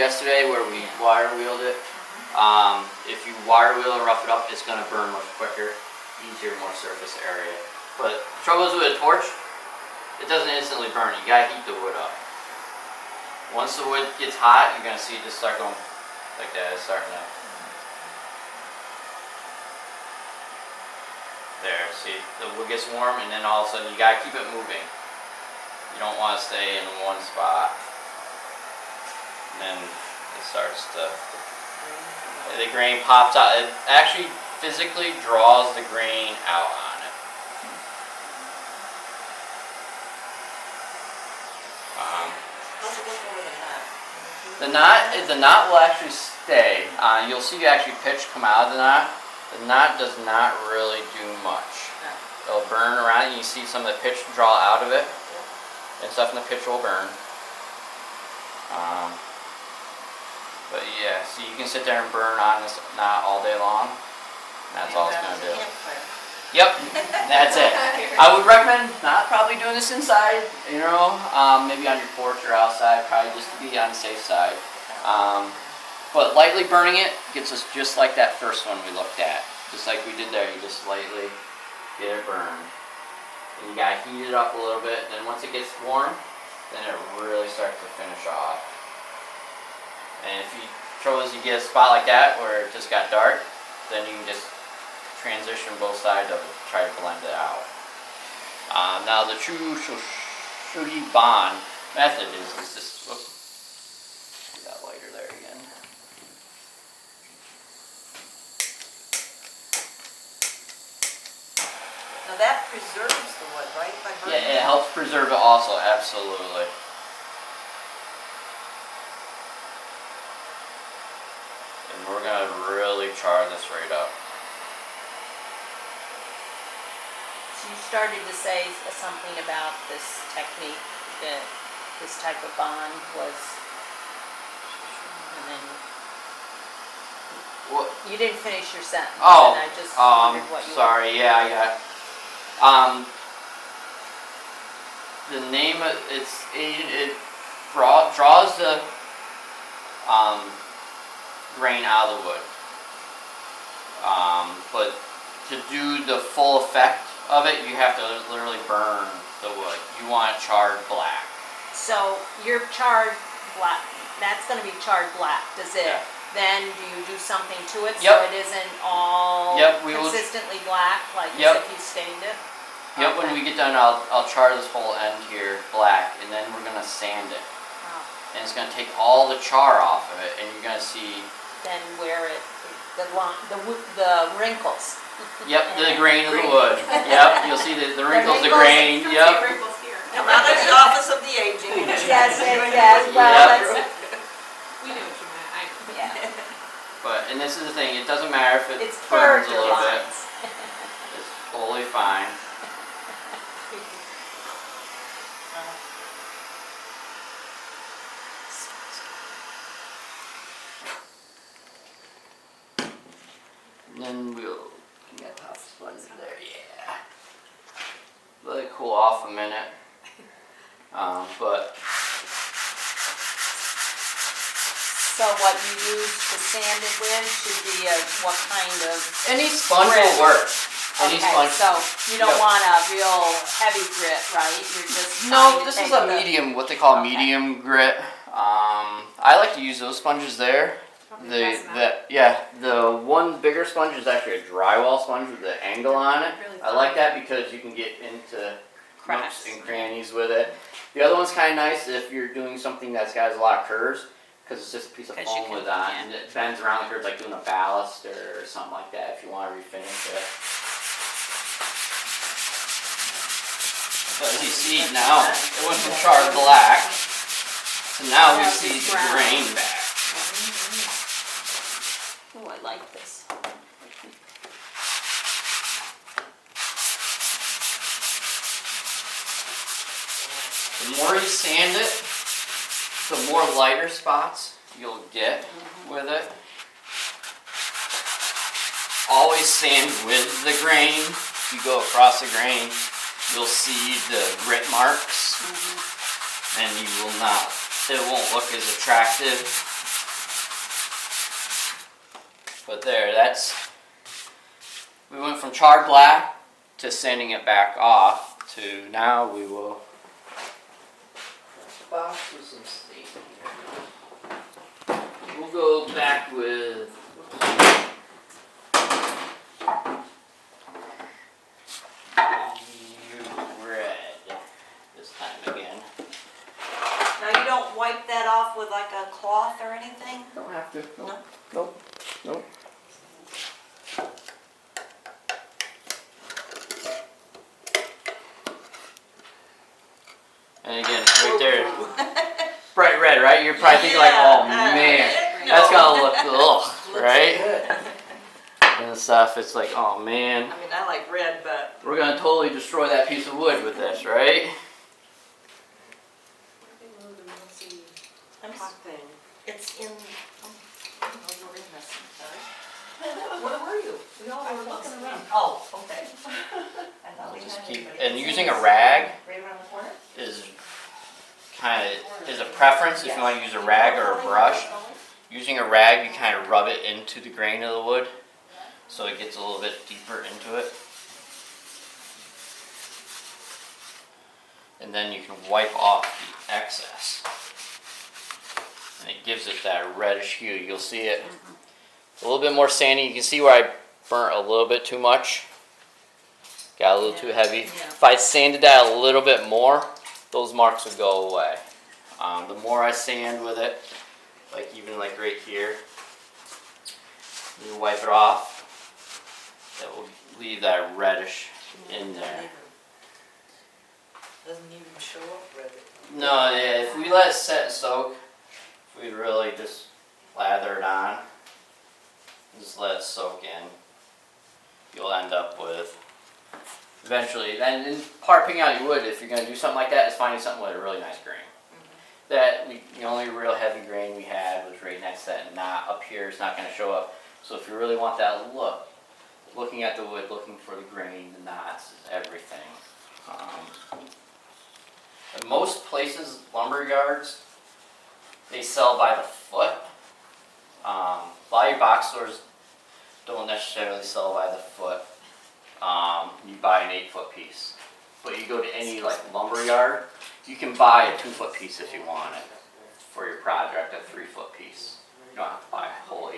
Yesterday where we wire wheeled it. If you wire wheel and rough it up, it's gonna burn much quicker, easier, more surface area. But the trouble is with a torch, it doesn't instantly burn. You gotta heat the wood up. Once the wood gets hot, you're gonna see it just start going like that. It's starting to. There, see, the wood gets warm, and then all of a sudden you gotta keep it moving. You don't want to stay in one spot. And then it starts to, the grain pops out. It actually physically draws the grain out on it. How's it look over the knot? The knot will actually stay. You'll see actually pitch come out of the knot. The knot does not really do much. It'll burn around, and you see some of the pitch draw out of it, and stuff in the pitch will burn. But yeah, so you can sit there and burn on this knot all day long. That's all it's going to do. Yep, that's it. I would recommend not probably doing this inside, you know, maybe on your porch or outside, probably just to be on the safe side. But lightly burning it gets us just like that first one we looked at. Just like we did there, you just lightly get it burned. And you gotta heat it up a little bit, and then once it gets warm, then it really starts to finish off. And if you you get a spot like that where it just got dark, then you can just transition both sides of it to try to blend it out. Now the true Shoji Bond method is this. Whoops, got lighter there again. Now that preserves the wood, right? By burning Yeah, it helps preserve it also, absolutely. And we're gonna really char this right up. So you started to say something about this technique, that this type of bond was, and then What? you didn't finish your sentence. Oh, and I just wondered what you sorry. Yeah, I got. The name of it draws the grain out of the wood. But to do the full effect of it, you have to literally burn the wood. You want it charred black. So your charred black, that's going to be charred black. Does it? Yeah. Then do you do something to it so Yep. it isn't all We will. consistently black, like Yep. as if you stained it? Yep. When Okay. we get done, I'll char this whole end here black, and then we're gonna sand it, Oh. and it's gonna take all the char off of it, and you're gonna see. Then where it, the wrinkles. Yep, the grain of the wood. Yep, you'll see the wrinkles, the grain. Yep. Wrinkles here. Come out of the office of the aging. Yes, yes, well, Yep. that's, We know what you meant. yeah. But and this is the thing. It doesn't matter if it It's burns a character little bit. lines. It's totally fine. And then we'll get top sponge there. Yeah. Let it cool off a minute. But So what you use to sand it with should be what kind of? any sponge Grit. will work. Any Okay, sponge. so you don't Yep. want a real heavy grit, right? You're just No, trying to this take is a the- medium, what they call Okay. medium grit. I like to use those sponges there. The one bigger sponge is actually a drywall sponge with the angle on it. Really I like that because you can get into Cracks. nooks and crannies with it. The other one's kind of nice if you're doing something that's got a lot of curves, because it's just a piece of 'Cause you foam can- with that, yeah. and it bends around the curves like doing a ballast or something like that if you want to refinish it. But as you see now, it went from charred black, so now we Now see it's the brown. grain back. Oh, I like this. The more you sand it, the more lighter spots you'll get with it. Always sand with the grain. If you go across the grain, you'll see the grit marks, and you will not. It won't look as attractive But there, we went from charred black to sanding it back off to now we will box with some steam here. We'll go back with red this time again. Now you don't wipe that off with like a cloth or anything? Don't have to. No? Nope. And again, right there, bright red, right? You're probably thinking like, oh man, that's gonna look, right? And stuff, it's like, oh man, I mean, I like red, but. we're gonna totally destroy that piece of wood with this, right? Hot thing. It's in, you're in this, sorry. Where were you? We all I were was looking around. Oh, okay. I thought we Just had keep, anybody. and using a rag Right around the corner? is a preference if you want to use a rag or a brush. Using a rag, you kind of rub it into the grain of the wood, so it gets a little bit deeper into it. And then you can wipe off the excess. And it gives it that reddish hue. You'll see it a little bit more sandy. You can see where I burnt a little bit too much. Got a little too heavy. If I sanded that a little bit more, those marks would go away. The more I sand with it, like even like right here, you wipe it off, that will leave that reddish in there. Doesn't even show up red. No, yeah, if we let it set and soak, if we really just lather it on, just let it soak in, you'll end up with, eventually, and in part picking out your wood, if you're going to do something like that, is finding something with a really nice grain. The only real heavy grain we had was right next to that knot up here. It's not going to show up. So if you really want that look, looking at the wood, looking for the grain, the knots, is everything. In most places, lumber yards, they sell by the foot. A lot of your box stores don't necessarily sell by the foot. You buy an 8-foot piece. But you go to any like lumber yard, you can buy a 2-foot piece if you want it for your project, a 3-foot piece. You don't have to buy a whole 8